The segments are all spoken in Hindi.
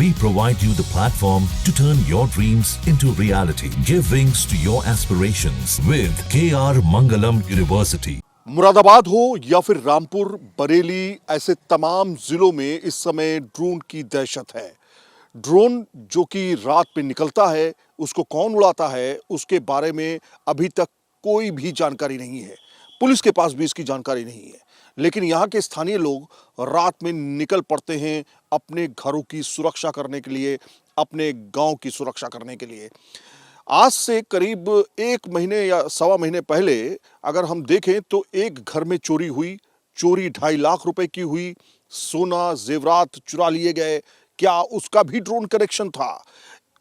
We provide you the platform to turn your dreams into reality. Give wings to your aspirations with KR Mangalam University. Moradabad हो या फिर रामपुर, बरेली, ऐसे तमाम जिलों में इस समय ड्रोन की दहशत है। ड्रोन जो कि रात में निकलता है, उसको कौन उड़ाता है, उसके बारे में अभी तक कोई भी जानकारी नहीं है। पुलिस के पास भी इसकी जानकारी नहीं है। लेकिन यहाँ के स्थानीय लोग रात में निकल पड़ते हैं अपने घरों की सुरक्षा करने के लिए, अपने गांव की सुरक्षा करने के लिए। आज से करीब 1 महीने या सवा महीने पहले अगर हम देखें तो एक घर में चोरी हुई, चोरी 2.5 लाख रुपए की हुई, सोना जेवरात चुरा लिए गए। क्या उसका भी ड्रोन कनेक्शन था?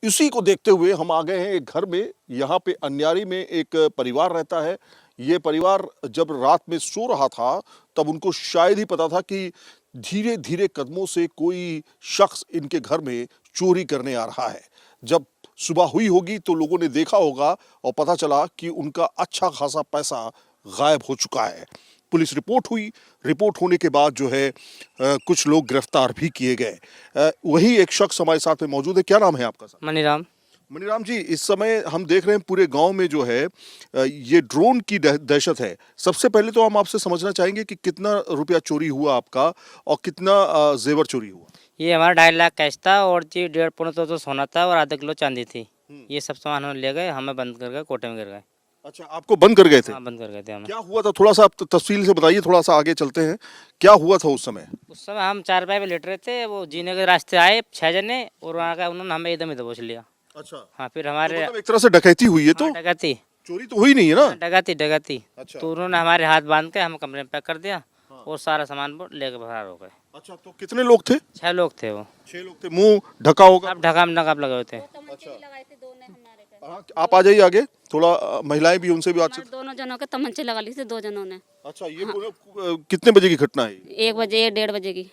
इसी को देखते हुए हम आ गए हैं एक घर में। यहाँ पे अन्यारी में एक परिवार रहता है। ये परिवार जब रात में सो रहा था तब उनको शायद ही पता था कि धीरे धीरे कदमों से कोई शख्स इनके घर में चोरी करने आ रहा है। जब सुबह हुई होगी तो लोगों ने देखा होगा और पता चला कि उनका अच्छा खासा पैसा गायब हो चुका है। पुलिस रिपोर्ट हुई। रिपोर्ट होने के बाद जो है कुछ लोग गिरफ्तार भी किए गए। वही एक शख्स हमारे साथ में मौजूद है। क्या नाम है आपका सर? मनीराम। मनीराम जी, इस समय हम देख रहे हैं पूरे गांव में जो है ये ड्रोन की दहशत है। सबसे पहले तो हम आपसे समझना चाहेंगे कि कितना रुपया चोरी हुआ आपका और कितना जेवर चोरी हुआ? ये हमारा 2.5 लाख कैश था और जी 1.5 पौने तो सोना था और आधा किलो चांदी थी। ये सब सामान हम ले गए, हमें बंद कर गए, कोटे में गिर गए। अच्छा, आपको बंद कर गए थे? हाँ, बंद कर गए थे हमें। क्या हुआ था? थोड़ा सा आप तफसील से बताइए, थोड़ा सा आगे चलते हैं। क्या हुआ था उस समय? उस समय हम 4 पे लेट रहे थे, वो जीने के रास्ते आए 6 जने और वहाँ का उन्होंने हमें एकदम ही दबोच लिया। अच्छा, हाँ, फिर हमारे मतलब एक तरह से डकैती हुई है। तो हाँ, डकैती चोरी तो हुई नहीं है ना? डकैती। अच्छा। तो उन्होंने हमारे हाथ बांध के हम कमरे में पैक कर दिया और सारा सामान वो लेके फरार हो गए। अच्छा, तो कितने लोग थे? 6 लोग थे वो। 6 लोग थे। मुंह ढका होगा? अब ढकाम नकाब लगे हुए थे। हाँ, आप आ जाइए आगे थोड़ा। महिलाएं भी, उनसे भी बातचीत। दोनों जनों के तमंचे लगा लिए थे, 2 जनों ने। अच्छा, ये कितने बजे की घटना है? 1 बजे 1:30 बजे की,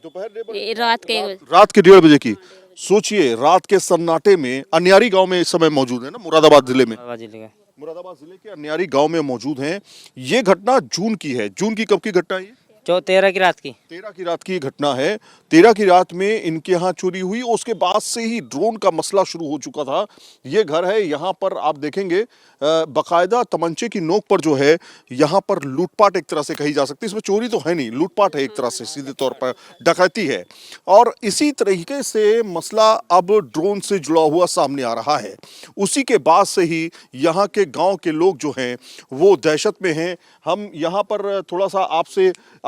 दोपहर 1:30 बजे? रात के 1 बजे। रात के 1:30 बजे की। सोचिए, रात के सन्नाटे में अन्यारी गांव में इस समय मौजूद है ना, मुरादाबाद जिले में। मुरादाबाद जिले के अन्यारी गांव में मौजूद हैं। ये घटना जून की है। जून की कब की घटना है ये? जो 13 की रात की। 13 की रात की घटना है। 13 की रात में इनके यहाँ चोरी हुई। उसके बाद से ही ड्रोन का मसला शुरू हो चुका था। ये घर है, यहाँ पर आप देखेंगे बकायदा तमंचे की नोक पर जो है यहाँ पर लूटपाट एक तरह से कही जा सकती है। इसमें चोरी तो है नहीं, लूटपाट है एक तरह से, सीधे तौर पर डकैती है। और इसी तरीके से मसला अब ड्रोन से जुड़ा हुआ सामने आ रहा है। उसी के बाद से ही यहाँ के गाँव के लोग जो हैं वो दहशत में हैं। हम यहाँ पर थोड़ा सा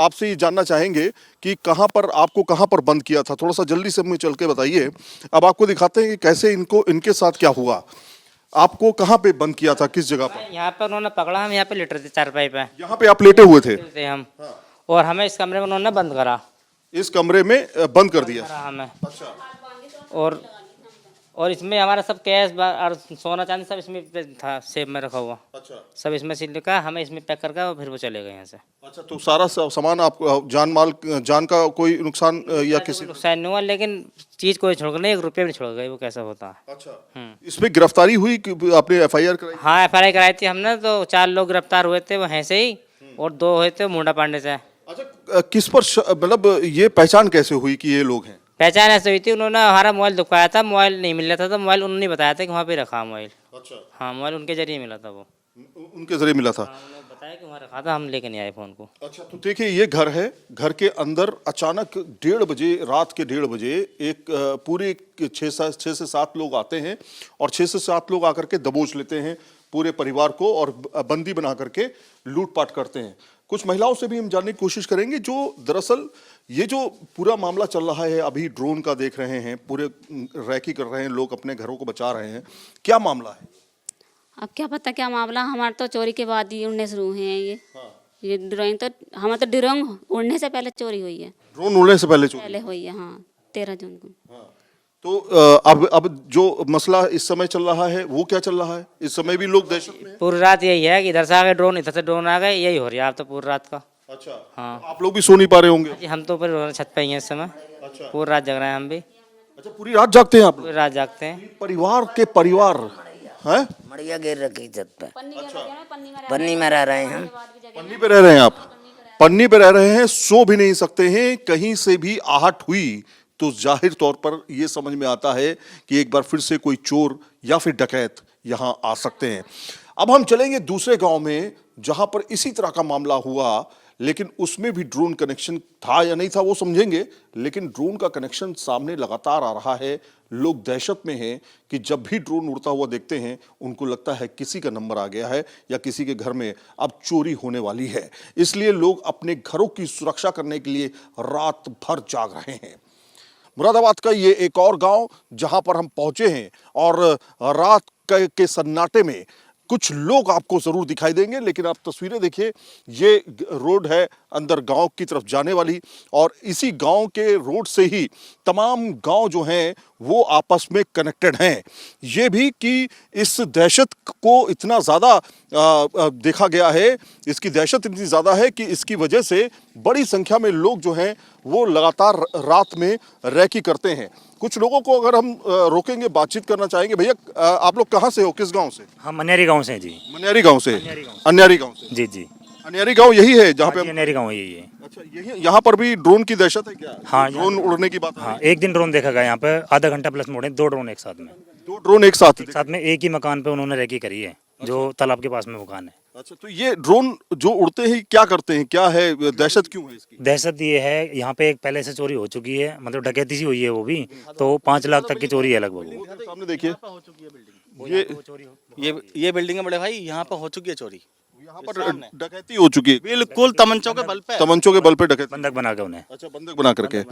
आपसे ये जानना चाहेंगे कि आपको कहाँ पर बंद किया था? थोड़ा सा जल्दी से हमें चल के बताइए। अब आपको दिखाते हैं कि कैसे इनके साथ क्या हुआ। आपको कहाँ पे बंद किया था, किस जगह पर? यहाँ पर उन्होंने पकड़ा, हम यहाँ पे लेटे थे चारपाई पे। यहाँ पे आप लेटे हुए थे? हम और हमें इस कमरे में उन्होंने बंद करा। इस कमरे में बंद कर दिया हमें। अच्छा। और इसमें हमारा सब कैश और सोना चांदी सब इसमें था, सेब में रखा हुआ। अच्छा, सब इसमें से लिखा, हमें इसमें पैक करके और फिर वो चले गए यहाँ से। अच्छा, तो सारा सामान आप जान का कोई नुकसान या किसी? नुकसान नहीं हुआ, लेकिन चीज कोई छोड़ नहीं, 1 रुपया भी नहीं छोड़ गए। वो कैसा होता है? अच्छा, इसमें गिरफ्तारी हुई कि आपने FIR कराई? हाँ, FIR कराई थी हमने। तो 4 लोग गिरफ्तार हुए थे वहीं से ही और 2 हुए थे मुंडा पांडे से। अच्छा, किस पर मतलब ये पहचान कैसे हुई कि ये लोग हैं? पहचान ऐसे हुई थी, उन्होंने हमारा मोबाइल दुखाया था, मोबाइल नहीं मिल रहा था, तो मोबाइल उन्होंने बताया था कि वहाँ पे रखा मोबाइल। अच्छा। हाँ, मोबाइल उनके जरिए मिला था। वो उनके जरिए मिला था? उन्होंने बताया कि वहाँ रखा था, हम लेके नहीं आए फ़ोन को। अच्छा, तो देखिए ये घर है। घर के अंदर अचानक 1:30 बजे, रात के 1:30 बजे एक पूरे 6 से 7 लोग आते हैं और 6 से 7 लोग आकर के दबोच लेते हैं पूरे परिवार को और बंदी बना करके लूटपाट करते हैं। कुछ महिलाओं से भी हम जानने की कोशिश करेंगे जो दरअसल ये जो पूरा मामला चल रहा है, अभी ड्रोन का देख रहे हैं, पूरे रैकी कर रहे हैं, लोग अपने घरों को बचा रहे हैं। क्या मामला है? अब क्या पता क्या मामला। हमारे तो चोरी के बाद ही उड़ने शुरू हुए हैं ये। हाँ। ये ड्रोन तो हमारे तो ड्रोन उड़ने से पहले चोरी हुई है। ड्रोन उड़ने से पहले हुई है, हाँ, 13 जून को। हाँ। तो अब जो मसला इस समय चल रहा है वो क्या चल रहा है? इस समय भी लोग दहशत में हैं? पूरी रात यही है कि इधर से आ गए ड्रोन, इधर से ड्रोन आ गए, यही हो रहा है आप तो पूरी रात का। अच्छा, हाँ। तो आप लोग भी सो नहीं पा रहे होंगे? जी, हम तो ऊपर छत पे ही हैं इस समय। अच्छा, पूरी रात जग रहे हैं हम भी। अच्छा, पूरी रात जागते हैं आप लोग? पूरी रात जागते हैं। परिवार हैं? मड़िया गिर रखी छत पे। पन्नी में रह रहे हैं हम। पन्नी पे रह रहे हैं आप? पन्नी पे रह रहे हैं, सो भी नहीं सकते हैं। कहीं से भी आहट हुई तो जाहिर तौर पर यह समझ में आता है कि एक बार फिर से कोई चोर या फिर डकैत यहां आ सकते हैं। अब हम चलेंगे दूसरे गांव में जहां पर इसी तरह का मामला हुआ, लेकिन उसमें भी ड्रोन कनेक्शन था या नहीं था वो समझेंगे, लेकिन ड्रोन का कनेक्शन सामने लगातार आ रहा है। लोग दहशत में हैं कि जब भी ड्रोन उड़ता हुआ देखते हैं उनको लगता है किसी का नंबर आ गया है या किसी के घर में अब चोरी होने वाली है। इसलिए लोग अपने घरों की सुरक्षा करने के लिए रात भर जाग रहे हैं। मुरादाबाद का ये एक और गांव जहां पर हम पहुंचे हैं और रात के सन्नाटे में कुछ लोग आपको जरूर दिखाई देंगे, लेकिन आप तस्वीरें देखिए। ये रोड है अंदर गांव की तरफ जाने वाली और इसी गांव के रोड से ही तमाम गांव जो हैं वो आपस में कनेक्टेड हैं। ये भी कि इस दहशत को इतना ज़्यादा देखा गया है, इसकी दहशत इतनी ज़्यादा है कि इसकी वजह से बड़ी संख्या में लोग जो हैं वो लगातार रात में रैकी करते हैं। कुछ लोगों को अगर हम रोकेंगे, बातचीत करना चाहेंगे। भैया आप लोग कहाँ से हो, किस गांव से? हम मनियारी गांव से हैं जी। मनियारी गांव से? अन्यारी गांव से। जी जी, अन्यारी गांव यही है जहाँ पे अन्यारी गांव यही है। अच्छा, यही यहाँ पर भी ड्रोन की दहशत है क्या? हाँ, ड्रोन उड़ने की बात? हाँ, एक दिन ड्रोन देखा गया यहाँ पे, आधा घंटा प्लस मोड़े, 2 ड्रोन एक साथ में। 2 ड्रोन एक साथ में एक ही मकान पे उन्होंने रेकी करी है, जो तालाब के पास में मकान है। अच्छा, तो ये ड्रोन जो उड़ते हैं क्या करते हैं, क्या है दहशत, क्यों है इसकी? दहशत ये है, यहाँ पे एक पहले से चोरी हो चुकी है, मतलब डकैती सी हुई है वो भी, तो 5 लाख तक की चोरी है लगभग। सामने देखिए, ये बिल्डिंग है बड़े भाई, यहाँ पर हो चुकी है चोरी। यहाँ पर डकैती हो चुकी है, बिल्कुल तमंचों के बल पे। तमंचों के बल पे डकैती, बंधक बना के उन्हें। अच्छा, बंधक बना करके।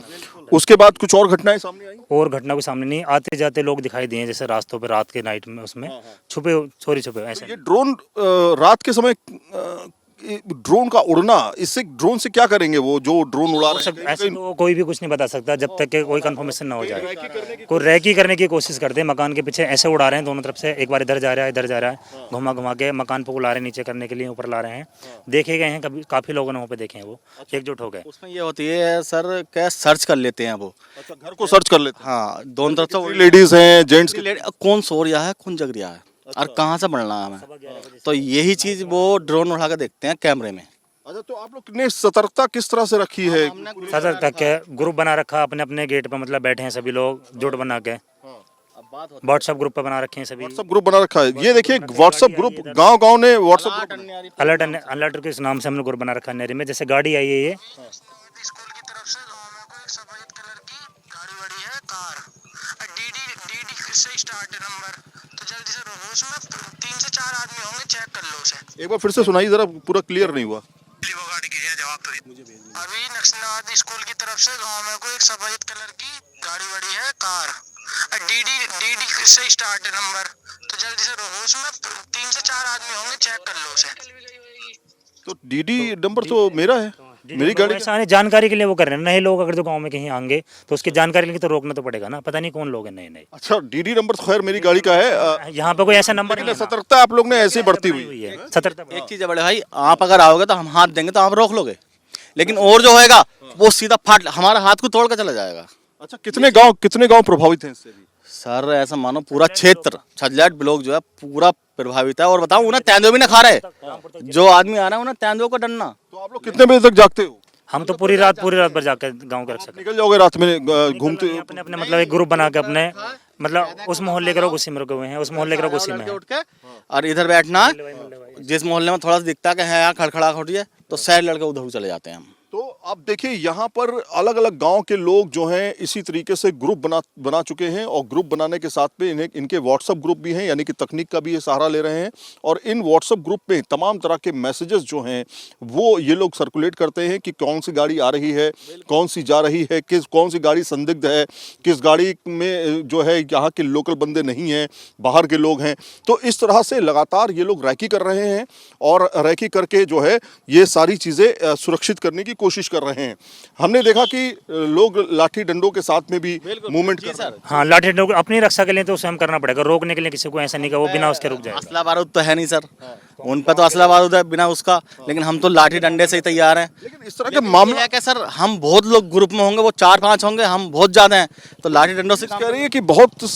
उसके बाद कुछ और घटनाएं सामने आई? और घटना को सामने नहीं, आते जाते लोग दिखाई दिए, जैसे रास्तों पे रात के नाइट में उसमें छुपे, चोरी छुपे ऐसे। ये ड्रोन रात के समय ड्रोन का उड़ना, इससे ड्रोन से क्या करेंगे वो जो ड्रोन उड़ा रहे हैं? ऐसे तो कोई भी कुछ नहीं बता सकता जब तक कि कोई कंफर्मेशन ना हो जाए। कोई रैकी करने की कोशिश करते हैं, मकान के पीछे ऐसे उड़ा रहे हैं दोनों तरफ से, एक बार इधर जा रहा है इधर जा रहा है, घुमा घुमा के मकान पे उड़ा रहे हैं, नीचे करने के लिए ऊपर ला रहे हैं। देखे गए हैं, कभी काफी लोगों ने वहाँ पे देखे हैं, वो एकजुट हो गए। उसमें ये होती है सर, क्या सर्च कर लेते हैं वो। अच्छा, घर को सर्च कर लेते हैं? हाँ, दोनों तरफ से लेडीज हैं, जेंट्स, कौन सो रहा है, कौन जग रहा है और कहाँ से बढ़ना है हमें, तो यही चीज वो ड्रोन उठा के देखते हैं कैमरे में। अच्छा, तो आप लोग ने सतर्कता किस तरह से रखी है? सतर्कता क्या, ग्रुप बना रखा अपने अपने गेट पे, मतलब बैठे हैं सभी लोग जुट बना के, व्हाट्सएप ग्रुप पे बना रखे हैं सभी। व्हाट्सएप ग्रुप बना रखा है, ये देखिए व्हाट्सएप ग्रुप, गांव-गांव ने व्हाट्सएप ग्रुप, अलर्ट के नाम से हमने ग्रुप बना रखा है नेरी में। जैसे गाड़ी आई है, ये स्कूल की तरफ से गांव में कोई सफेद कलर की गाड़ी वाड़ी है, कार डीडी से स्टार्ट है नंबर, तो जल्दी से रोको, उसमें 3 से 4 आदमी होंगे, चेक कर लो उसे। एक बार फिर से सुनाइए जरा, पूरा क्लियर नहीं हुआ। वो गाड़ी की है, जवाब तो अभी नक्सलवादी स्कूल की तरफ से गांव में कोई एक सफेद कलर की गाड़ी वाड़ी है, कार डीडी से स्टार्ट है नंबर, तो जल्दी से रोको, उसमें 3 से 4 आदमी होंगे, चेक कर लो उसे। तो डीडी नंबर तो मेरा है, मेरी गाड़ी। ऐसा जानकारी के लिए वो कर रहे हैं, नए लोग अगर जो गांव में कहीं आएंगे तो उसकी जानकारी के लिए तो रोकना तो पड़ेगा ना, पता नहीं कौन लोग हैं नए। अच्छा, डीडी नंबर तो खैर मेरी गाड़ी का है, यहाँ पे कोई ऐसा नंबर नहीं है। सतर्कता आप लोग ने ऐसे बढ़ती हुई है, सतर्कता। एक चीज है बड़े भाई, आप अगर आओगे तो हम हाथ देंगे तो आप रोक लोगे, लेकिन और जो होएगा वो सीधा फाट हमारे हाथ को तोड़ कर चला जाएगा। अच्छा, कितने गांव प्रभावित हैं इससे? सर ऐसा मानो पूरा क्षेत्र छजलाट ब्लॉक जो है पूरा प्रभावित है, और बताऊं उन्हें तेंदुए भी ना खा रहे, जो आदमी आ रहा है उन्हें तेंदुओं को डरना। तो आप लोग कितने बजे तक जागते हो? हम तो पूरी रात भर जाकर गांव के रख सकते। निकल जाओगे रात में घूमते अपने अपने, मतलब एक ग्रुप बना के अपने, मतलब उस मोहल्ले के लोग उसी में रुके हुए हैं, उस मोहल्ले के लोग उसी में उठ के और इधर बैठना, जिस मोहल्ले में थोड़ा सा दिखता है यहाँ खड़खड़ा खड़ी है तो शहर लड़के उधर चले जाते हैं हम। तो अब देखिए यहाँ पर अलग अलग गांव के लोग जो हैं इसी तरीके से ग्रुप बना चुके हैं, और ग्रुप बनाने के साथ में इनके व्हाट्सएप ग्रुप भी हैं, यानी कि तकनीक का भी ये सहारा ले रहे हैं, और इन व्हाट्सएप ग्रुप में तमाम तरह के मैसेजेस जो हैं वो ये लोग सर्कुलेट करते हैं कि कौन सी गाड़ी आ रही है, कौन सी जा रही है, कौन सी गाड़ी संदिग्ध है, किस गाड़ी में जो है यहाँ के लोकल बंदे नहीं हैं, बाहर के लोग हैं। तो इस तरह से लगातार ये लोग रैकी कर रहे हैं, और रैकी करके जो है ये सारी चीज़ें सुरक्षित करने की कोशिश कर रहे हैं। हमने देखा कि लोग लाठी डंडों के साथ में भी मूवमेंट कर रहे हैं। हाँ, लाठी डंडों अपनी रक्षा के लिए तो स्वयं करना पड़ेगा, रोकने के लिए किसी को ऐसा नहीं कि वो बिना उसके रुक जाए। असला बारूद तो है नहीं सर, उन पर तो असला बारूद है बिना उसका, लेकिन हम तो लाठी डंडे से ही तैयार हैं। लेकिन इस तरह के मामले है कि सर हम बहुत लोग ग्रुप में होंगे, वो 4-5 होंगे, हम बहुत ज्यादा हैं, तो लाठी डंडों से कह रही है कि बहुत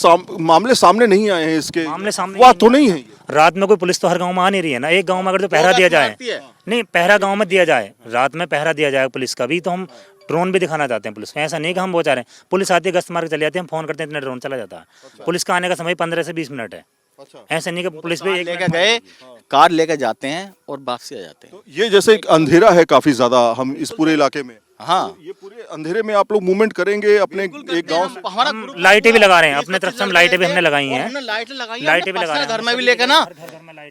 मामले सामने नहीं आए हैं, इसके मामले सामने वाह तो नहीं है। रात में कोई पुलिस तो हर गांव में आ नहीं रही है ना, एक गांव में अगर तो पहरा दिया जाए, नहीं पहरा गांव में दिया जाए, रात में पहरा दिया जाए पुलिस का भी, तो हम ड्रोन भी दिखाना चाहते हैं पुलिस को। ऐसा नहीं कि हम वो चाह रहे हैं, पुलिस आती है गश्त मार के चले जाते हैं, हम फोन करते हैं इतने ड्रोन चला जाता है। पुलिस का आने का समय 15 से 20 मिनट है। ऐसा नहीं कि पुलिस भी लेके गए, कार लेके जाते हैं और वापसी आ जाते हैं। तो ये जैसे एक अंधेरा है काफी ज्यादा हम इस पूरे इलाके में, हाँ, तो ये पूरे अंधेरे में आप लोग मूवमेंट करेंगे अपने एक गांव से? हमारा लाइटें भी लगा रहे हैं अपने तरफ से, हम लाइटें भी हमने लगाई हैं, हमने लाइटें लगाई हैं, लाइटें भी अपने लगा रहे पर्सनल हैं। घर में भी लेके ना,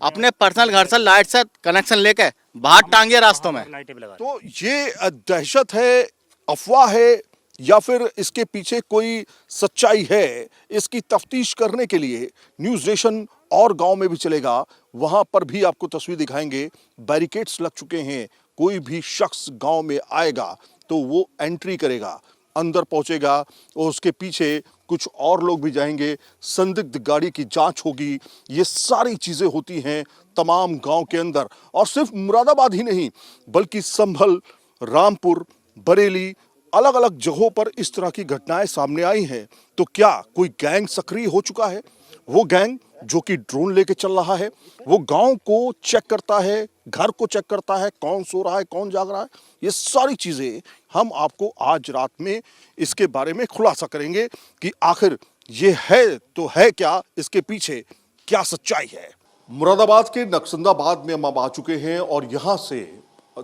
अपने पर्सनल घर से लाइट से कनेक्शन लेके बाहर टांगे रास्तों में। लाइटें भी लगा। तो ये दहशत है, अफवाह है, या फिर इसके पीछे कोई सच्चाई है? इसकी तफ्तीश करने के लिए न्यूज़ नेशन और गांव में भी चलेगा, वहां पर भी आपको तस्वीर दिखाएंगे। बैरिकेड्स लग चुके हैं, कोई भी शख्स गांव में आएगा तो वो एंट्री करेगा, अंदर पहुंचेगा और उसके पीछे कुछ और लोग भी जाएंगे, संदिग्ध गाड़ी की जांच होगी। ये सारी चीजें होती हैं तमाम गांव के अंदर, और सिर्फ मुरादाबाद ही नहीं बल्कि संभल, रामपुर, बरेली, अलग अलग जगहों पर इस तरह की घटनाएं सामने आई हैं। तो क्या कोई गैंग सक्रिय हो चुका है? वो गैंग जो कि ड्रोन लेके चल रहा है, वो गांव को चेक करता है, घर को चेक करता है, कौन सो रहा है, कौन जाग रहा है। ये सारी चीजें हम आपको आज रात में इसके बारे में खुलासा करेंगे कि आखिर ये है तो है क्या, इसके पीछे क्या सच्चाई है। मुरादाबाद के नक्संदाबाद में हम अब आ चुके हैं और यहाँ से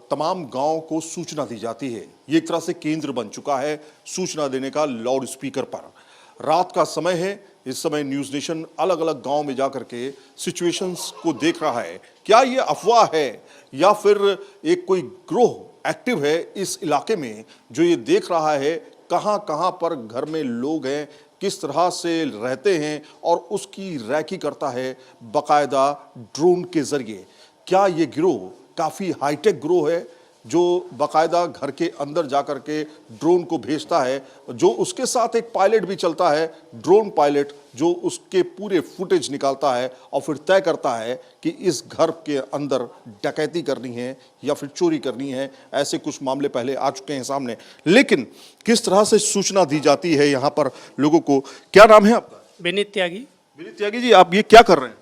तमाम गांव को सूचना दी जाती है। ये एक तरह से केंद्र बन चुका है सूचना देने का, लाउड स्पीकर पर। रात का समय है, इस समय न्यूज़ नेशन अलग अलग गांव में जाकर के सिचुएशंस को देख रहा है। क्या ये अफवाह है या फिर एक कोई ग्रोह एक्टिव है इस इलाके में जो ये देख रहा है कहां कहां पर घर में लोग हैं, किस तरह से रहते हैं, और उसकी रैकी करता है बाकायदा ड्रोन के जरिए। क्या ये गिरोह काफ़ी हाईटेक ग्रोह है जो बाकायदा घर के अंदर जाकर के ड्रोन को भेजता है, जो उसके साथ एक पायलट भी चलता है, ड्रोन पायलट, जो उसके पूरे फुटेज निकालता है और फिर तय करता है कि इस घर के अंदर डकैती करनी है या फिर चोरी करनी है। ऐसे कुछ मामले पहले आ चुके हैं सामने, लेकिन किस तरह से सूचना दी जाती है यहाँ पर लोगों को। क्या नाम है आपका? विनीत त्यागी। विनीत त्यागी जी, आप ये क्या कर रहे हैं?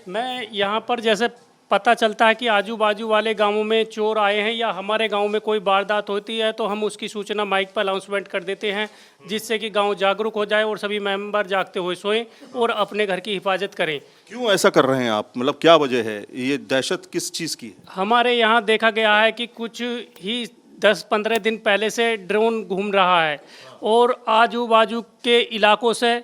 मैं यहाँ पर जैसे पता चलता है कि आजू बाजू वाले गांवों में चोर आए हैं या हमारे गांव में कोई वारदात होती है तो हम उसकी सूचना माइक पर अनाउंसमेंट कर देते हैं, जिससे कि गांव जागरूक हो जाए और सभी मेंबर जागते हुए सोएं और अपने घर की हिफाजत करें। क्यों ऐसा कर रहे हैं आप? मतलब क्या वजह है? ये दहशत किस चीज़ की है? हमारे यहाँ देखा गया है कि कुछ ही 10-15 दिन पहले से ड्रोन घूम रहा है और आजू बाजू के इलाकों से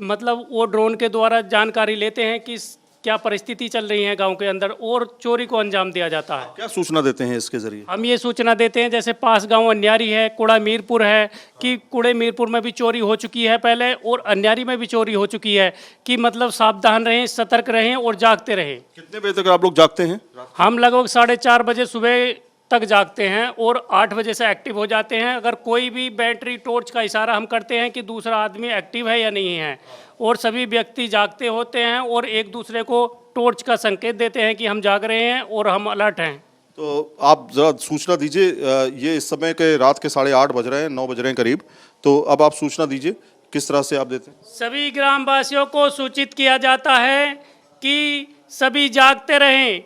मतलब वो ड्रोन के द्वारा जानकारी लेते हैं कि क्या परिस्थिति चल रही है गांव के अंदर और चोरी को अंजाम दिया जाता है। क्या सूचना देते हैं इसके जरिए? हम ये सूचना देते हैं जैसे पास गांव अन्यारी है, कुड़ा मीरपुर है, कि कुड़े मीरपुर में भी चोरी हो चुकी है पहले और अन्यारी में भी चोरी हो चुकी है, कि मतलब सावधान रहें, सतर्क रहें और जागते रहें। कितने बजे तक आप लोग जागते हैं? हम लगभग 4:30 बजे सुबह तक जागते हैं और 8 बजे से एक्टिव हो जाते हैं। अगर कोई भी बैटरी टॉर्च का इशारा हम करते हैं कि दूसरा आदमी एक्टिव है या नहीं है, और सभी व्यक्ति जागते होते हैं और एक दूसरे को टॉर्च का संकेत देते हैं कि हम जाग रहे हैं और हम अलर्ट हैं। तो आप जरा सूचना दीजिए। ये इस समय के रात के 8:30 बज रहे हैं, 9 बज रहे हैं करीब, तो अब आप सूचना दीजिए किस तरह से आप देते हैं? सभी ग्रामवासियों को सूचित किया जाता है कि सभी जागते रहें।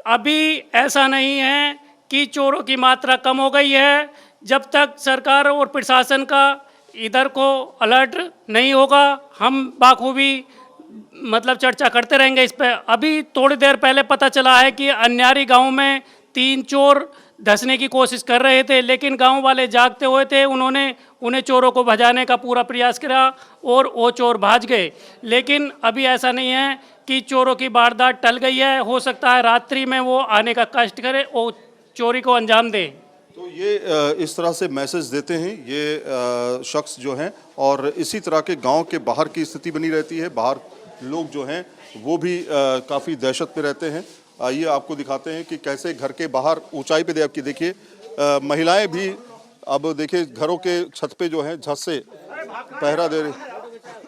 अभी ऐसा नहीं है कि चोरों की मात्रा कम हो गई है, जब तक सरकार और प्रशासन का इधर को अलर्ट नहीं होगा हम बाखूबी मतलब चर्चा करते रहेंगे इस पर। अभी थोड़ी देर पहले पता चला है कि अन्यारी गांव में 3 चोर धंसने की कोशिश कर रहे थे, लेकिन गांव वाले जागते हुए थे, उन्होंने उन्हें चोरों को भजाने का पूरा प्रयास किया और वो चोर भाग गए। लेकिन अभी ऐसा नहीं है कि चोरों की वारदात टल गई है, हो सकता है रात्रि में वो आने का कष्ट करें और चोरी को अंजाम दें। तो ये इस तरह से मैसेज देते हैं ये शख्स जो हैं, और इसी तरह के गांव के बाहर की स्थिति बनी रहती है। बाहर लोग जो हैं वो भी काफ़ी दहशत में रहते हैं। आइए आपको दिखाते हैं कि कैसे घर के बाहर ऊंचाई पे आपकी देखिए महिलाएं भी अब देखिए घरों के छत पे जो हैं छत से पहरा दे रही,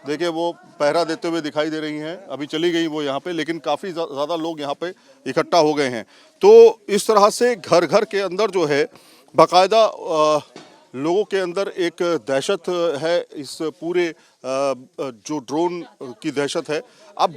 देखिए वो पहरा देते हुए दिखाई दे रही हैं। अभी चली गई वो यहाँ पे, लेकिन काफ़ी ज़्यादा लोग यहाँ पे इकट्ठा हो गए हैं। तो इस तरह से घर घर के अंदर जो है बाकायदा लोगों के अंदर एक दहशत है, इस पूरे जो ड्रोन की दहशत है। अब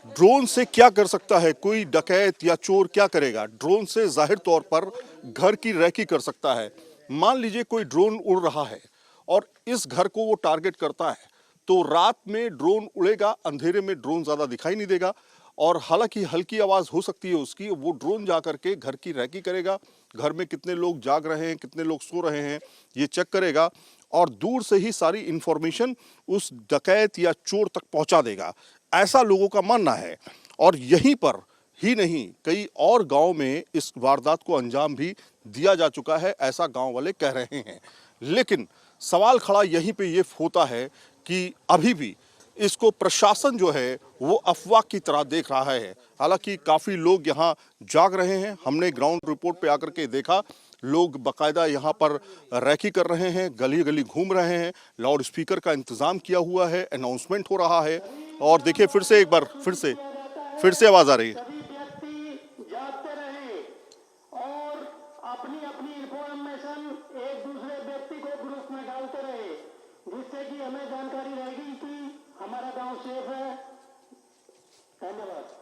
ड्रोन से क्या कर सकता है कोई डकैत या चोर? क्या करेगा? ड्रोन से जाहिर तौर पर घर की रैकी कर सकता है, मान लीजिए कोई ड्रोन उड़ रहा है और इस घर को वो टारगेट करता है, तो रात में ड्रोन उड़ेगा, अंधेरे में ड्रोन ज़्यादा दिखाई नहीं देगा और हालांकि हल्की आवाज़ हो सकती है उसकी, वो ड्रोन जा करके घर की रैकी करेगा, घर में कितने लोग जाग रहे हैं, कितने लोग सो रहे हैं, ये चेक करेगा और दूर से ही सारी इंफॉर्मेशन उस डकैत या चोर तक पहुंचा देगा, ऐसा लोगों का मानना है। और यहीं पर ही नहीं, कई और गांव में इस वारदात को अंजाम भी दिया जा चुका है, ऐसा गांव वाले कह रहे हैं। लेकिन सवाल खड़ा यहीं पे ये होता है कि अभी भी इसको प्रशासन जो है वो अफवाह की तरह देख रहा है। हालांकि काफ़ी लोग यहाँ जाग रहे हैं, हमने ग्राउंड रिपोर्ट पे आकर के देखा, लोग बाकायदा यहाँ पर रैकी कर रहे हैं, गली गली घूम रहे हैं, लाउड स्पीकर का इंतज़ाम किया हुआ है, अनाउंसमेंट हो रहा है। और देखिए फिर से एक बार फिर से आवाज़ आ रही है। जागते रहे और अपनी अपनी इंफॉर्मेशन एक दूसरे व्यक्ति को ग्रुप में डालते रहे, जिससे कि हमें जानकारी रहेगी कि हमारा गांव सेफ है। धन्यवाद।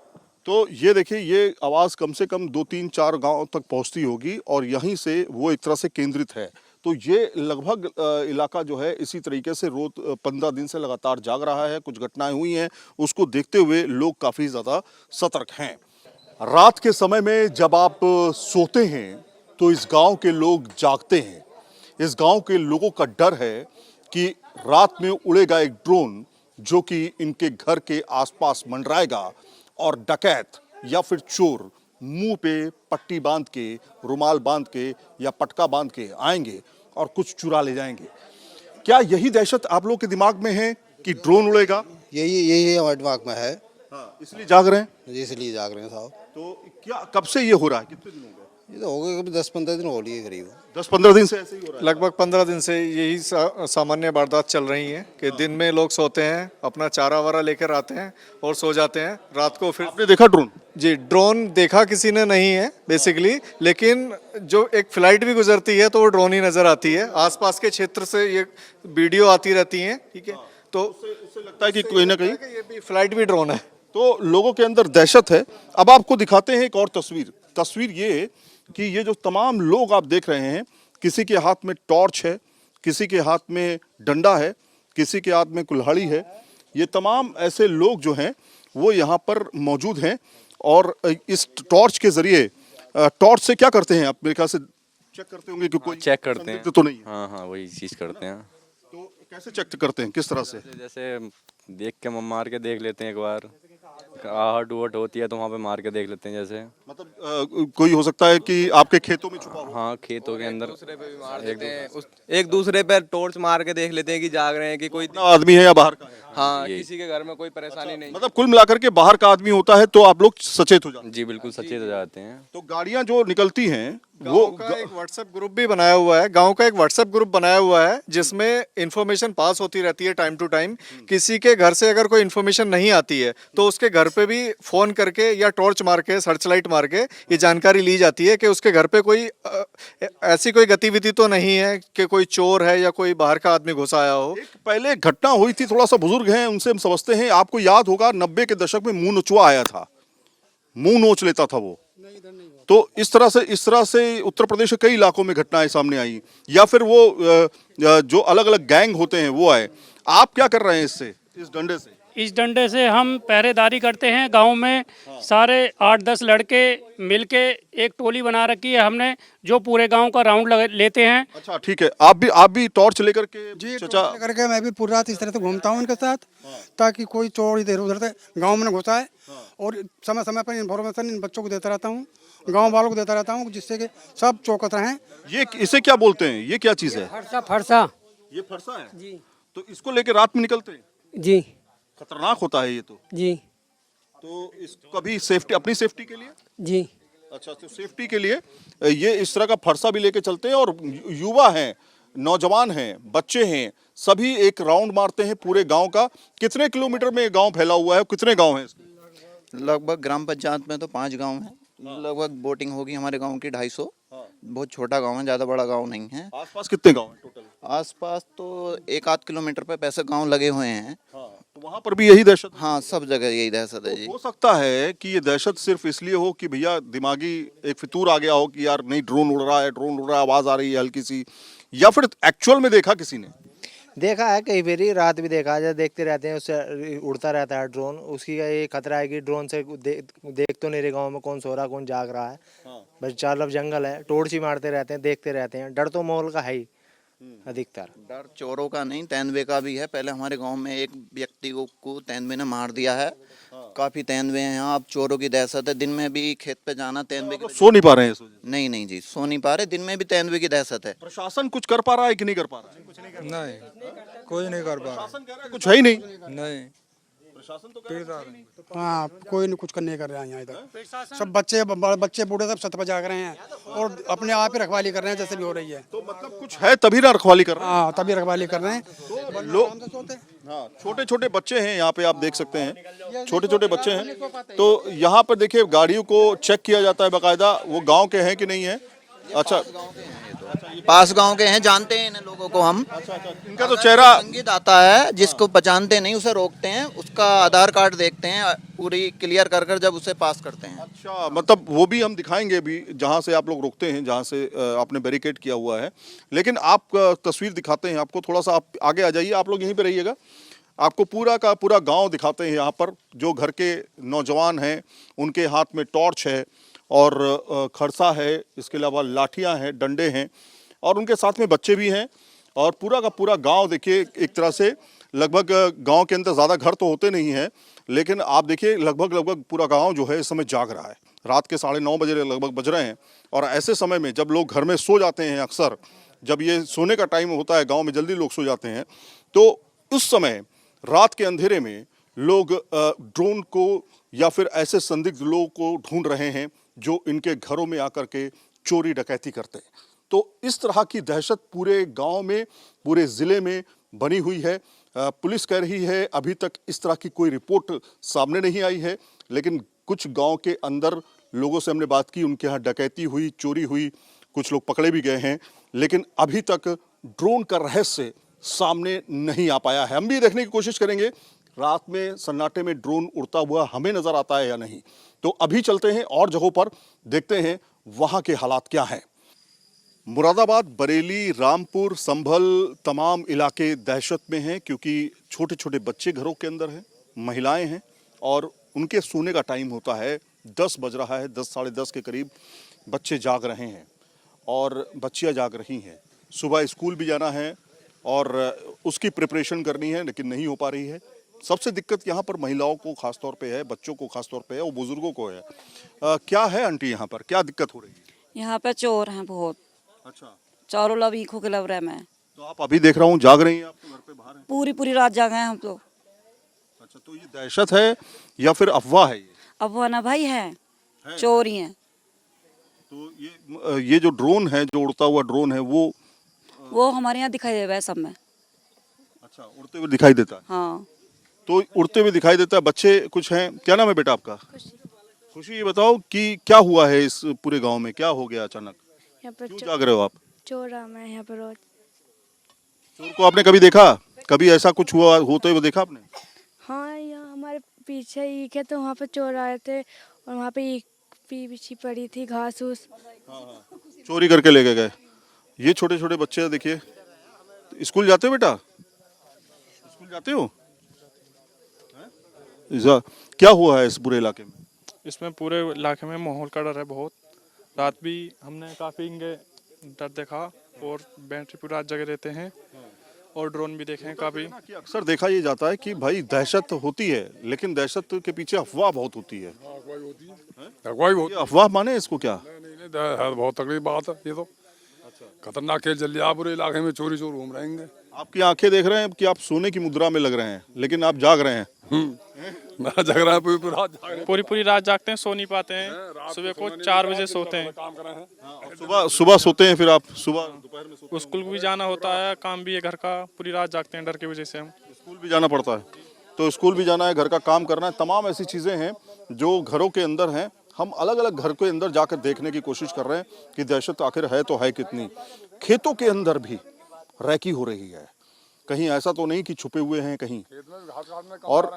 तो ये देखिए, ये आवाज़ कम से कम 2-3-4 गांव तक पहुंचती होगी और यहीं से वो एक तरह से केंद्रित है। तो ये लगभग इलाका जो है इसी तरीके से रोज 15 दिन से लगातार जाग रहा है। कुछ घटनाएं हुई हैं, उसको देखते हुए लोग काफ़ी ज़्यादा सतर्क हैं। रात के समय में जब आप सोते हैं तो इस गांव के लोग जागते हैं। इस गांव के लोगों का डर है कि रात में उड़ेगा एक ड्रोन जो कि इनके घर के आसपास मंडराएगा और डकैत या फिर चोर मुंह पे पट्टी बांध के, रुमाल बांध के या पटका बांध के आएंगे और कुछ चुरा ले जाएंगे। क्या यही दहशत आप लोग के दिमाग में है कि ड्रोन उड़ेगा? यही हमारे दिमाग में है। हाँ, इसलिए जाग रहे हैं। इसलिए जाग रहे हैं साहब। तो क्या कब से ये हो रहा है? कितने दिन हो गए? ये तो हो गए कभी 10-15 दिन हो लिए करीब। 10-15 दिन से ऐसे ही हो रहा है। लगभग 15 दिन से यही सामान्य वारदात चल रही है कि दिन में लोग सोते हैं, अपना चारा वारा लेकर आते हैं और सो जाते हैं। रात को फिर आपने देखा ड्रोन? जी, ड्रोन देखा किसी ने नहीं है बेसिकली, लेकिन जो एक फ्लाइट भी गुजरती है तो वो ड्रोन ही नजर आती है। आसपास के क्षेत्र से ये वीडियो आती रहती हैं, ठीक है, तो उससे लगता है कि कोई ना कहीं ये भी फ्लाइट भी ड्रोन है। तो लोगों के अंदर दहशत है। अब आपको दिखाते हैं एक और तस्वीर ये कि ये जो तमाम लोग आप देख रहे हैं, किसी के हाथ में टॉर्च है, किसी के हाथ में डंडा है, किसी के हाथ में कुल्हाड़ी है। ये तमाम ऐसे लोग जो हैं वो यहाँ पर मौजूद हैं और इस टॉर्च के जरिए, टॉर्च से क्या करते हैं आप? मेरे ख्याल से चेक करते होंगे कि कोई चेक करते हैं तो नहीं है। हाँ, वही चीज़ करते हैं। तो कैसे चेक करते हैं, किस तरह से? जैसे देख के मार के देख लेते हैं, एक बार आहट उहट होती है तो वहाँ पे मार के देख लेते हैं। जैसे मतलब कोई हो सकता है कि आपके खेतों में छुपा हो। हाँ, खेतों के अंदर एक दूसरे पर टॉर्च मार के देख लेते हैं कि जाग रहे हैं कि कोई आदमी है या बाहर का है। हाँ, किसी के घर में कोई परेशानी नहीं। मतलब कुल मिलाकर के बाहर का आदमी होता है तो आप लोग सचेत हो जाते हैं। जी बिल्कुल सचेत हो जाते हैं। तो गाड़ियां जो निकलती हैं वो एक व्हाट्सएप ग्रुप भी बनाया हुआ है, गांव का एक व्हाट्सएप ग्रुप बनाया हुआ है जिसमें इंफॉर्मेशन पास होती रहती है टाइम टू टाइम। किसी के घर से अगर कोई इन्फॉर्मेशन नहीं आती है तो उसके घर पे भी फोन करके या टॉर्च मार के, सर्च लाइट मार के ये जानकारी ली जाती है कि उसके घर पे कोई ऐसी कोई गतिविधि तो नहीं है कि कोई चोर है या कोई बाहर का आदमी घुस आया हो। एक पहले घटना हुई थी, थोड़ा सा बुजुर्ग हैं उनसे हम समझते हैं। आपको याद होगा 90 के दशक में मुंह नोचुआ आया था, मुंह नोच लेता था वो। तो इस तरह से उत्तर प्रदेश के कई इलाकों में घटनाएं सामने आई, या फिर वो जो अलग अलग गैंग होते हैं वो आए। आप क्या कर रहे हैं इससे, इस डंडे से? इस डंडे से हम पहरेदारी करते हैं गांव में। सारे 8-10 लड़के मिलके एक टोली बना रखी है हमने, जो पूरे गांव का राउंड लेते हैं। अच्छा, ठीक है। आप भी टॉर्च लेकर के? जी, टॉर्च लेकर के मैं भी पूरी रात इस तरह से घूमता हूँ उनके साथ, ताकि कोई चोर इधर उधर से गांव में न घुसा है। और समय समय पर इन्फॉर्मेशन इन बच्चों को देता रहता हूँ, गांव वालों को देता रहता हूँ, जिससे कि सब चौकस रहें। ये इसे क्या बोलते हैं, ये क्या चीज़ है? फरसा। ये फरसा है जी। तो इसको लेके रात में निकलते हैं? जी। खतरनाक होता है ये तो। जी। तो इस कभी सेफ्टी, अपनी सेफ्टी के लिए? जी। अच्छा, तो सेफ्टी के लिए ये इस तरह का फरसा भी लेके चलते हैं। और युवा हैं, नौजवान हैं, बच्चे हैं, सभी एक राउंड मारते हैं पूरे गांव का। कितने किलोमीटर में गांव फैला हुआ है, कितने गांव हैं? लगभग ग्राम पंचायत में तो 5 गांव हैं। लगभग वोटिंग होगी हमारे गांव की 250। बहुत छोटा गांव है, ज़्यादा बड़ा गांव नहीं है। आसपास कितने गांव हैं टोटल? आसपास तो 1-8 किलोमीटर पे पैसे गांव लगे हुए हैं। तो वहां पर भी यही दहशत? हाँ, सब जगह यही दहशत है जी। हो सकता है कि ये दहशत सिर्फ इसलिए हो कि भैया दिमागी एक फितूर आ गया हो कि यार नहीं ड्रोन उड़ रहा है, ड्रोन उड़ रहा है, आवाज आ रही है हल्की सी, या फिर एक्चुअल में देखा किसी ने? देखा है कई बारी, रात भी देखा है, जब देखते रहते हैं उससे उड़ता रहता है ड्रोन, उसकी का ये खतरा है कि ड्रोन से देख तो नहीं रहे गाँव में कौन सो रहा कौन जाग रहा है। बस चार तरफ जंगल है, टॉर्च ही मारते रहते हैं, देखते रहते हैं। डर तो माहौल का है ही अधिकतर। डर चोरों का नहीं, तेंदुए का भी है। पहले हमारे गांव में एक व्यक्ति को तेंदुए ने मार दिया है। काफी तेंदुए हैं यहाँ, अब चोरों की दहशत है। दिन में भी खेत पे जाना तेंदुए की, सो नहीं पा रहे हैं इस वजह से? नहीं जी, सो नहीं पा रहे। दिन में भी तेंदुए की दहशत है। प्रशासन कुछ कर पा रहा है कि नहीं कर पा रहा है? नहीं, कोई नहीं कर पा रहा। प्रशासन कह रहा है कुछ है ही नहीं। नहीं, प्रशासन तो कह रहा है हाँ, कोई नहीं कुछ करने कर रहा है यहाँ इधर। सब बच्चे बूढ़े सब छत पर जाग रहे हैं और अपने आप ही रखवाली कर रहे हैं जैसे भी हो रही है। तो मतलब कुछ है तभी ना रखवाली कर रहे हैं? हाँ, तभी रखवाली कर रहे हैं। तो लोग, हाँ, छोटे छोटे बच्चे हैं यहाँ पे, आप देख सकते हैं छोटे छोटे बच्चे हैं। तो यहाँ पर देखिए गाड़ियों को चेक किया जाता है बाकायदा, वो गाँव के हैं कि नहीं है। अच्छा, पास गांव के हैं, जानते हैं इन लोगों को हम। इनका तो चेहरा संगीत आता है, जिसको पहचानते नहीं उसे रोकते हैं, उसका आधार कार्ड देखते हैं, पूरी क्लियर कर कर जब उसे पास करते हैं। अच्छा, मतलब वो भी हम दिखाएंगे भी जहाँ से आप लोग रोकते हैं, जहाँ से आपने बैरिकेड किया हुआ है। लेकिन आप तस्वीर दिखाते हैं आपको, थोड़ा सा आप आगे आ जाइए, आप लोग यहीं पे रहिएगा। आपको पूरा का पूरा गांव दिखाते हैं। यहाँ पर जो घर के नौजवान हैं उनके हाथ में टॉर्च है और खरसा है, इसके अलावा लाठियाँ हैं, डंडे हैं, और उनके साथ में बच्चे भी हैं। और पूरा का पूरा गांव देखिए, एक तरह से लगभग गांव के अंदर ज़्यादा घर तो होते नहीं हैं, लेकिन आप देखिए लगभग पूरा गांव जो है इस समय जाग रहा है। रात के 9:30 बजे लगभग बज रहे हैं। और ऐसे समय में जब लोग घर में सो जाते हैं, अक्सर जब ये सोने का टाइम होता है गाँव में, जल्दी लोग सो जाते हैं, तो उस समय रात के अंधेरे में लोग ड्रोन को या फिर ऐसे संदिग्ध लोगों को ढूंढ रहे हैं जो इनके घरों में आकर के चोरी डकैती करते हैं। तो इस तरह की दहशत पूरे गांव में, पूरे ज़िले में बनी हुई है। पुलिस कह रही है अभी तक इस तरह की कोई रिपोर्ट सामने नहीं आई है, लेकिन कुछ गांव के अंदर लोगों से हमने बात की, उनके यहाँ डकैती हुई, चोरी हुई, कुछ लोग पकड़े भी गए हैं, लेकिन अभी तक ड्रोन का रहस्य सामने नहीं आ पाया है। हम भी देखने की कोशिश करेंगे रात में सन्नाटे में ड्रोन उड़ता हुआ हमें नजर आता है या नहीं। तो अभी चलते हैं और जगहों पर, देखते हैं वहां के हालात क्या हैं। मुरादाबाद, बरेली, रामपुर, संभल तमाम इलाके दहशत में हैं, क्योंकि छोटे छोटे बच्चे घरों के अंदर हैं, महिलाएं हैं, और उनके सोने का टाइम होता है। 10 बज रहा है, 10 साढ़े 10 के करीब बच्चे जाग रहे हैं और बच्चियां जाग रही हैं। सुबह स्कूल भी जाना है और उसकी प्रिपरेशन करनी है, लेकिन नहीं हो पा रही है। सबसे दिक्कत यहाँ पर महिलाओं को खास तौर पे है, बच्चों को खास तौर पे है और बुजुर्गों को है। क्या है आंटी, यहाँ पर क्या दिक्कत हो रही है? यहाँ पे चोर हैं बहुत। अच्छा, चारों लव ईखों के लव रहे मैं। तो आप अभी देख रहा हूँ जाग रही हैं, आप तो घर पे बाहर हैं? पूरी रात जागे हैं हम तो। अच्छा, तो ये दहशत है या फिर अफवाह है? ये अफवाह ना भाई है, चोर ही हैं। तो ये जो ड्रोन है, जो उड़ता हुआ ड्रोन है, वो हमारे यहाँ दिखाई दे रहा है सब में। अच्छा, उड़ते हुए दिखाई देता है? हाँ, तो उड़ते हुए दिखाई देता है। बच्चे कुछ हैं, क्या नाम है बेटा आपका? खुशी, ये बताओ कि क्या हुआ है इस पूरे गांव में, क्या हो गया अचानक? क्यों जाग रहे हो आप? चोर आ मैं यहाँ पर रोज। चोर को आपने कभी देखा? कभी ऐसा कुछ हुआ होते हुए देखा आपने? हाँ, यहाँ हमारे पीछे ईख है, तो वहाँ पे चोर आए थे और वहाँ पे ईख बिछी पड़ी थी, घास फूस, चोरी करके ले गए। ये छोटे छोटे बच्चे देखिए। स्कूल जाते हो बेटा? स्कूल जाते हो? क्या हुआ है इस पूरे इलाके में? इसमें पूरे इलाके में माहौल का डर है बहुत। रात भी हमने काफ़ी इनके डर देखा और बैटरी पूरी रात जगह रहते हैं और ड्रोन भी देखे हैं काफ़ी। अक्सर देखा ये जाता है कि भाई दहशत होती है, लेकिन दहशत के पीछे अफवाह बहुत होती है। अफवाह माने इसको क्या? नहीं, बहुत तकलीफ बात है ये तो। खतरनाक खेल चल रहा है पूरे इलाके में, चोरी चोर घूम रहे हैं। आपकी आंखें देख रहे हैं कि आप सोने की मुद्रा में लग रहे हैं, लेकिन आप जाग रहे हैं। मैं जाग रहा है, पूरी रात जागते हैं, सो नहीं पाते हैं। सुबह को 4 बजे सोते हैं। सुबह सोते हैं, फिर आप सुबह दोपहर में सोते हैं। स्कूल भी जाना होता है, काम भी है घर का, पूरी रात जागते हैं डर की वजह से हम। स्कूल भी जाना पड़ता है, तो स्कूल भी जाना है, घर का काम करना है, तमाम ऐसी चीज़ें हैं जो घरों के अंदर हैं। हम अलग अलग घर के अंदर जाकर देखने की कोशिश कर रहे हैं कि दहशत आखिर है तो है कितनी। खेतों के अंदर भी रैकी हो रही है। कहीं ऐसा तो नहीं कि छुपे हुए हैं कहीं। और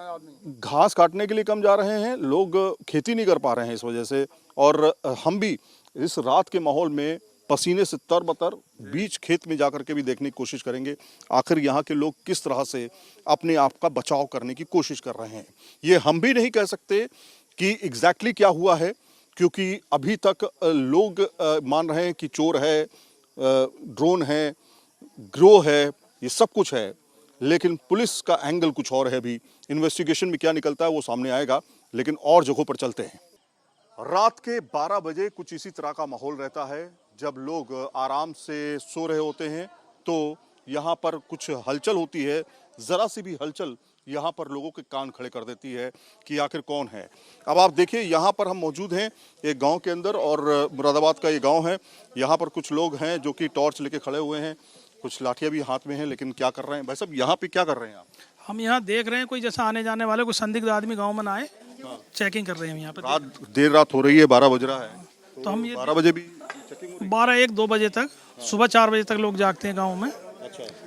घास काटने के लिए कम जा रहे हैं लोग, खेती नहीं कर पा रहे हैं इस वजह से। और हम भी इस रात के माहौल में पसीने से तरबतर बीच खेत में जाकर के भी देखने की कोशिश करेंगे आखिर यहाँ के लोग किस तरह से अपने आप का बचाव करने की कोशिश कर रहे हैं। ये हम भी नहीं कह सकते कि एग्जैक्टली क्या हुआ है, क्योंकि अभी तक लोग मान रहे हैं कि चोर है, ड्रोन है, गिरोह है, ये सब कुछ है, लेकिन पुलिस का एंगल कुछ और है। अभी इन्वेस्टिगेशन में क्या निकलता है वो सामने आएगा, लेकिन और जगहों पर चलते हैं। रात के 12 बजे कुछ इसी तरह का माहौल रहता है जब लोग आराम से सो रहे होते हैं, तो यहाँ पर कुछ हलचल होती है। ज़रा सी भी हलचल यहाँ पर लोगों के कान खड़े कर देती है कि आखिर कौन है। अब आप देखिए, यहाँ पर हम मौजूद हैं एक गांव के अंदर, और मुरादाबाद का ये गांव है। यहाँ पर कुछ लोग हैं जो कि टॉर्च लेके खड़े हुए हैं, कुछ लाठियाँ भी हाथ में हैं, लेकिन क्या कर रहे हैं भाई साहब, यहाँ पे क्या कर रहे हैं आप? हम यहाँ देख रहे हैं कोई जैसा आने जाने वाले कोई संदिग्ध आदमी गाँव में ना आए, चेकिंग कर रहे हैं यहाँ पे। देर रात हो रही है, 12 बज रहा है, तो हम ये 12 बजे भी 12, 1, 2 बजे तक, सुबह 4 बजे तक लोग जागते हैं गाँव में।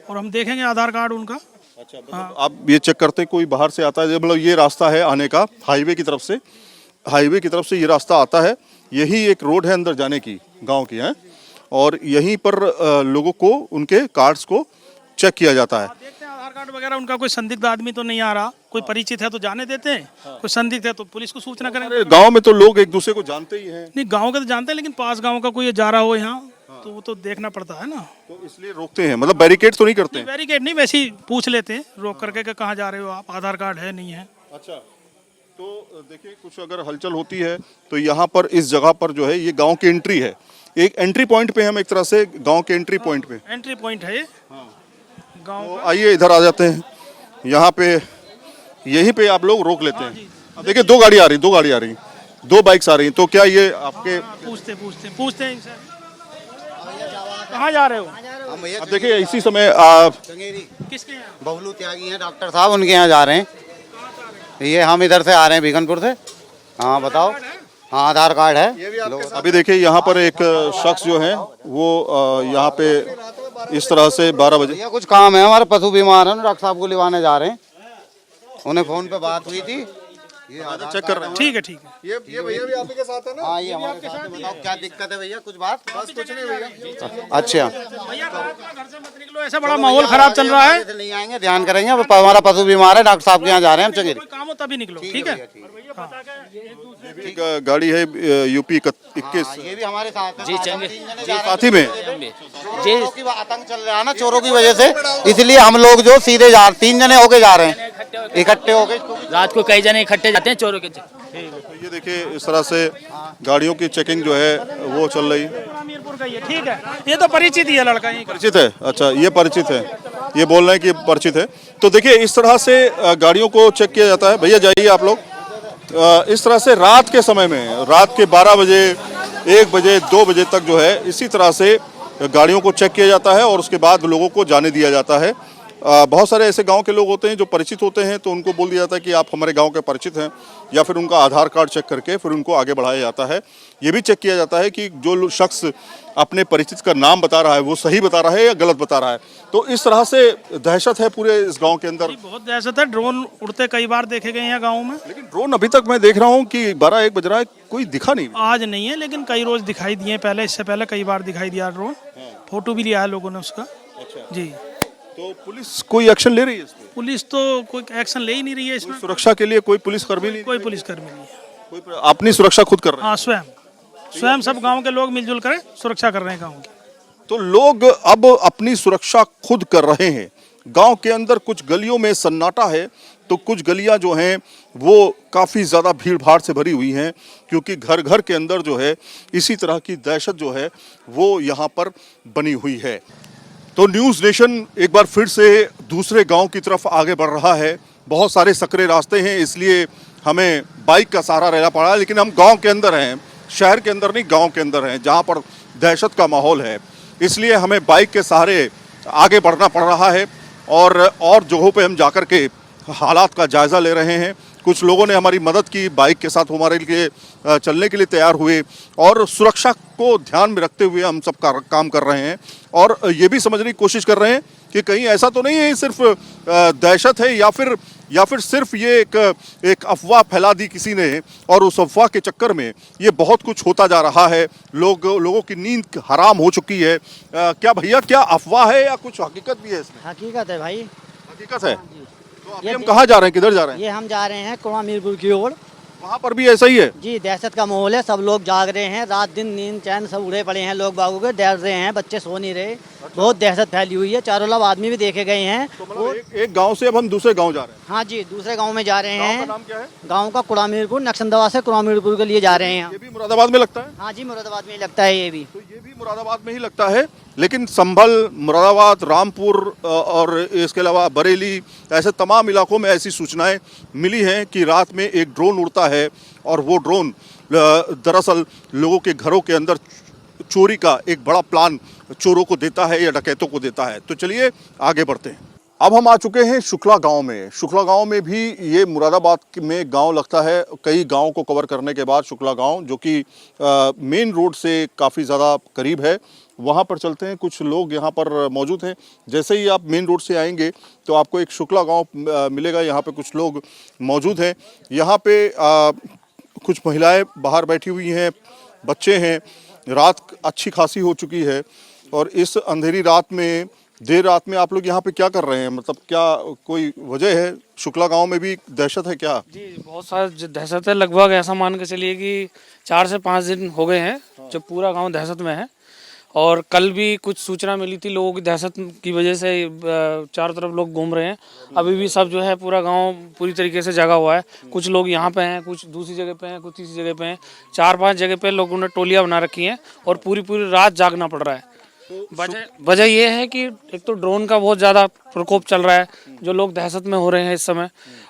और हम देखेंगे आधार कार्ड उनका। हाँ। आप ये चेक करते हैं कोई बाहर से आता है, मतलब ये रास्ता है आने का हाईवे की तरफ से ये रास्ता आता है। यही एक रोड है अंदर जाने की, गांव की है, और यहीं पर लोगों को उनके कार्ड्स को चेक किया जाता है। देखते हैं आधार कार्ड वगैरह उनका, कोई संदिग्ध आदमी तो नहीं आ रहा, कोई परिचित है तो जाने देते हैं, कोई संदिग्ध है तो पुलिस को सूचना करेंगे। गाँव में तो लोग एक दूसरे को जानते ही हैं। नहीं, गाँव के तो जानते हैं, लेकिन पास गाँव का कोई जा रहा हो यहाँ तो वो तो देखना पड़ता है ना, तो इसलिए रोकते हैं। मतलब बैरिकेड तो नहीं करते हैं? बैरिकेड नहीं, वैसे ही पूछ लेते हैं रोक करके कि कहाँ जा रहे हो आप, आधार कार्ड है नहीं है। अच्छा, तो देखिए कुछ अगर हलचल होती है तो यहाँ पर इस जगह पर जो है ये गांव की एंट्री है, एक एंट्री पॉइंट पे हम एक तरह से गांव के एंट्री पॉइंट पे, एंट्री पॉइंट है ये गाँव। तो आइए इधर आ जाते हैं। यहाँ पे यहीं पे आप लोग रोक लेते हैं। अब देखिए 2 गाड़ी आ रही, 2 गाड़ी आ रही, 2 बाइक्स आ रही, तो क्या ये आपके पूछते हैं इनसे कहाँ जा रहे हो? अब देखिए इसी समय आप किसके यहाँ? बबलू त्यागी हैं डॉक्टर साहब, उनके यहाँ जा रहे हैं। ये हम इधर से आ रहे हैं बीगनपुर से। हाँ बताओ। हाँ आधार कार्ड है। अभी देखिए यहाँ पर एक शख्स जो है वो यहाँ पे इस तरह से 12 बजे ये कुछ काम है, हमारे पशु बीमार है, डॉक्टर साहब को लिवाने जा रहे हैं। उन्हें फोन पे बात हुई थी, ये चेक कर रहे हैं। ठीक है ठीक है। ये भैया भी आपके साथ है ना? हाँ ये हमारे साथ है। बताओ क्या दिक्कत है भैया, कुछ बात? बस कुछ नहीं भैया। अच्छा भैया घर से मत निकलो, ऐसा बड़ा माहौल खराब चल रहा है। नहीं आएंगे, ध्यान करेंगे। हमारा पशु बीमार है, डॉक्टर साहब के यहाँ जा रहे हैं हम चंगेरी। कोई काम हो तभी निकलो, ठीक है? गाड़ी है यूपी 21, ये भी हमारे साथ है। जी साथी में जी आतंक चल रहा है ना चोरों की वजह से, इसलिए हम लोग जो सीधे 3 जने होके जा रहे हैं, इकट्ठे होके। रात को कई जने इकट्ठे जाते हैं चोरों के। ये देखिए इस तरह से गाड़ियों की चेकिंग जो है वो चल रही है। मीरपुर का ये ठीक है, ये तो परिचित ही है लड़का, ये परिचित है। अच्छा ये परिचित है, ये बोल रहे हैं कि परिचित है। तो देखिए इस तरह से गाड़ियों को चेक किया जाता है। भैया जाइए आप लोग। इस तरह से रात के समय में, रात के 12 बजे 1 बजे 2 बजे तक जो है इसी तरह से गाड़ियों को चेक किया जाता है और उसके बाद लोगों को जाने दिया जाता है। बहुत सारे ऐसे गांव के लोग होते हैं जो परिचित होते हैं, तो उनको बोल दिया जाता है कि आप हमारे गांव के परिचित हैं, या फिर उनका आधार कार्ड चेक करके फिर उनको आगे बढ़ाया जाता है। ये भी चेक किया जाता है कि जो शख्स अपने परिचित का नाम बता रहा है वो सही बता रहा है या गलत बता रहा है। तो इस तरह से दहशत है पूरे इस गांव के अंदर। बहुत दहशत है, ड्रोन उड़ते कई बार देखे गए हैं गाँव में, लेकिन ड्रोन अभी तक मैं देख रहा हूँ कि 12-1 बज रहा है, कोई दिखा नहीं। आज नहीं है, लेकिन कई रोज दिखाई दिए पहले, इससे पहले कई बार दिखाई दिया ड्रोन। फोटो भी लिया है लोगों ने उसका। जी, तो पुलिस कोई एक्शन ले रही है इसमें? पुलिस तो कोई एक्शन ले ही नहीं रही है इसमें। सुरक्षा के लिए कोई पुलिसकर्मी नहीं? कोई पुलिसकर्मी नहीं है, कोई अपनी सुरक्षा खुद कर रहे हैं? हाँ स्वयं सब गांव के लोग मिलजुल कर सुरक्षा कर रहे हैं गांव की। तो लोग अब अपनी सुरक्षा खुद कर रहे हैं। गांव के अंदर कुछ गलियों में सन्नाटा है, तो कुछ गलियां जो हैं वो काफ़ी ज़्यादा भीड़ भाड़ से भरी हुई हैं, क्योंकि घर घर के अंदर जो है इसी तरह की दहशत जो है वो यहाँ पर बनी हुई है। तो न्यूज़ नेशन एक बार फिर से दूसरे गांव की तरफ आगे बढ़ रहा है। बहुत सारे सकरे रास्ते हैं, इसलिए हमें बाइक का सहारा लेना पड़ा, लेकिन हम गांव के अंदर हैं, शहर के अंदर नहीं, गांव के अंदर हैं जहां पर दहशत का माहौल है। इसलिए हमें बाइक के सहारे आगे बढ़ना पड़ रहा है और जगहों पे हम जाकर के हालात का जायज़ा ले रहे हैं कुछ लोगों ने हमारी मदद की, बाइक के साथ हमारे लिए चलने के लिए तैयार हुए और सुरक्षा को ध्यान में रखते हुए हम सब काम कर रहे हैं और ये भी समझने की कोशिश कर रहे हैं कि कहीं ऐसा तो नहीं है सिर्फ दहशत है या फिर सिर्फ ये एक अफवाह फैला दी किसी ने और उस अफवाह के चक्कर में ये बहुत कुछ होता जा रहा है, लोगों की नींद हराम हो चुकी है। क्या भैया, क्या अफवाह है या कुछ हकीकत भी है इसमें? हकीकत है भाई, हकीकत है। तो अभी हम कहाँ जा रहे हैं, किधर जा रहे हैं? ये हम जा रहे हैं कुआं मीरपुर की ओर। वहाँ पर भी ऐसा ही है जी, दहशत का माहौल है, सब लोग जाग रहे हैं, रात दिन नींद चैन सब उड़े पड़े हैं, लोग बागों के डर रहे हैं, बच्चे सो नहीं रहे। बहुत दहशत फैली हुई है, चारों लोग आदमी भी देखे गए हैं। तो मतलब एक गांव से अब हम दूसरे गांव जा रहे हैं? हाँ जी, दूसरे गांव में जा रहे हैं। गांव का नाम क्या है? गांव का कुआं मीरपुर, नक्संदवा से कुआं मीरपुर के लिए जा रहे हैं। ये भी मुरादाबाद में लगता है? हाँ जी, मुरादाबाद में लगता है ये भी। तो ये भी मुरादाबाद में ही लगता है, लेकिन संभल, मुरादाबाद, रामपुर और इसके अलावा बरेली, ऐसे तमाम इलाकों में ऐसी सूचनाएं मिली हैं कि रात में एक ड्रोन उड़ता है और वो ड्रोन दरअसल लोगों के घरों के अंदर चोरी का एक बड़ा प्लान चोरों को देता है या डकैतों को देता है। तो चलिए आगे बढ़ते हैं। अब हम आ चुके हैं शुक्ला गांव में। शुक्ला गांव में भी ये मुरादाबाद में गांव लगता है। कई गांव को कवर करने के बाद शुक्ला गांव, जो कि मेन रोड से काफ़ी ज़्यादा करीब है, वहाँ पर चलते हैं। कुछ लोग यहाँ पर मौजूद हैं। जैसे ही आप मेन रोड से आएंगे तो आपको एक शुक्ला गांव मिलेगा। यहाँ पे कुछ लोग मौजूद हैं। यहाँ पे कुछ महिलाएं बाहर बैठी हुई हैं, बच्चे हैं। रात अच्छी खासी हो चुकी है और इस अंधेरी रात में, देर रात में आप लोग यहाँ पे क्या कर रहे हैं? मतलब क्या कोई वजह है? शुक्ला गांव में भी दहशत है क्या? जी, बहुत सारा दहशत है। लगभग ऐसा मान के चलिए कि 4 से 5 दिन हो गए हैं जब पूरा गांव दहशत में है। और कल भी कुछ सूचना मिली थी, लोगों की दहशत की वजह से चारों तरफ लोग घूम रहे हैं। अभी भी सब जो है पूरा गांव पूरी तरीके से जगा हुआ है। कुछ लोग यहाँ पे हैं, कुछ दूसरी जगह पे हैं, कुछ तीसरी जगह पे हैं। 4-5 जगह पे लोगों ने टोलियाँ बना रखी हैं और पूरी रात जागना पड़ रहा है। वजह ये है कि एक तो ड्रोन का बहुत ज़्यादा प्रकोप चल रहा है, जो लोग दहशत में हो रहे हैं इस समय,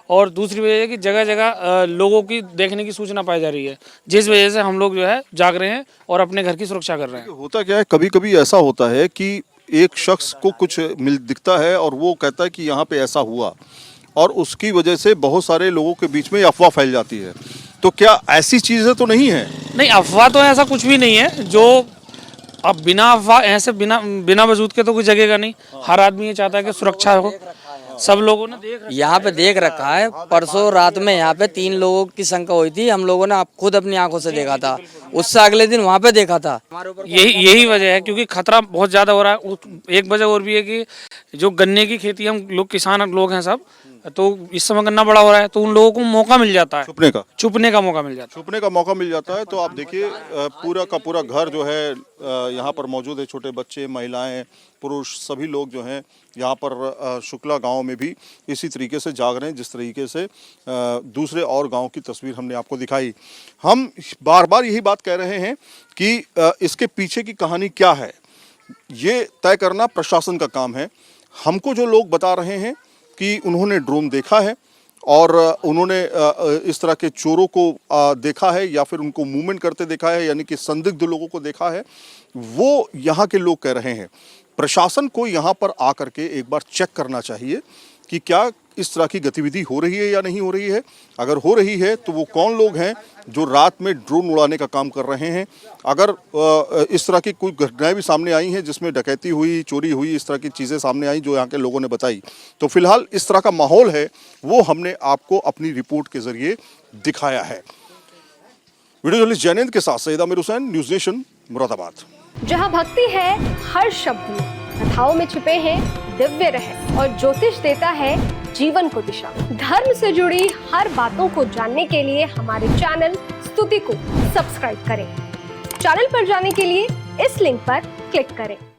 और दूसरी वजह है कि जगह जगह लोगों की देखने की सूचना पाई जा रही है, जिस वजह से हम लोग जो है जाग रहे हैं और अपने घर की सुरक्षा कर रहे हैं। होता क्या है, कभी कभी ऐसा होता है कि एक शख्स को कुछ दिखता है और वो कहता है कि यहाँ पे ऐसा हुआ, और उसकी वजह से बहुत सारे लोगों के बीच में अफवाह फैल जाती है। तो क्या ऐसी चीज़ें तो नहीं है? नहीं, अफवाह तो ऐसा कुछ भी नहीं है। जो अब बिना अफवाह ऐसे बिना वजूद के तो कोई जगेगा नहीं। हर आदमी ये चाहता है कि सुरक्षा हो। सब लोगों ने यहाँ पे देख रखा है। परसों रात में यहाँ पे 3 लोगों की शंका हुई थी, हम लोगों ने खुद अपनी आंखों से देखा था। उससे अगले दिन वहाँ पे देखा था। यही वजह है, क्योंकि खतरा बहुत ज्यादा हो रहा है। एक वजह और भी है कि जो गन्ने की खेती, हम लोग किसान लोग हैं सब, तो इस समय गन्ना बड़ा हो रहा है, तो उन लोगों को मौका मिल जाता है छुपने का मौका मिल जाता है। तो आप देखिए पूरा का पूरा घर जो है यहाँ पर मौजूद है। छोटे बच्चे, महिलाएं, पुरुष, सभी लोग जो हैं यहाँ पर शुक्ला गांव में भी इसी तरीके से जाग रहे हैं, जिस तरीके से दूसरे और गांव की तस्वीर हमने आपको दिखाई। हम बार बार यही बात कह रहे हैं कि इसके पीछे की कहानी क्या है, ये तय करना प्रशासन का काम है। हमको जो लोग बता रहे हैं कि उन्होंने ड्रोन देखा है और उन्होंने इस तरह के चोरों को देखा है या फिर उनको मूवमेंट करते देखा है, यानी कि संदिग्ध लोगों को देखा है, वो यहाँ के लोग कह रहे हैं। प्रशासन को यहाँ पर आकर के एक बार चेक करना चाहिए कि क्या इस तरह की गतिविधि हो रही है या नहीं हो रही है। अगर हो रही है तो वो कौन लोग हैं जो रात में ड्रोन उड़ाने का काम कर रहे हैं। अगर इस तरह की कोई घटनाएं भी सामने आई हैं जिसमें डकैती हुई, चोरी हुई, इस तरह की चीज़ें सामने आई जो यहाँ के लोगों ने बताई, तो फिलहाल इस तरह का माहौल है, वो हमने आपको अपनी रिपोर्ट के जरिए दिखाया है। वीडियो जर्नलिस्ट जैनेंद्र के साथ सईद आमिर हुसैन, न्यूज़ नेशन, मुरादाबाद। जहाँ भक्ति है हर शब्द में, कथाओं में छिपे हैं दिव्य रहस्य, और ज्योतिष देता है जीवन को दिशा। धर्म से जुड़ी हर बातों को जानने के लिए हमारे चैनल स्तुति को सब्सक्राइब करें। चैनल पर जाने के लिए इस लिंक पर क्लिक करें।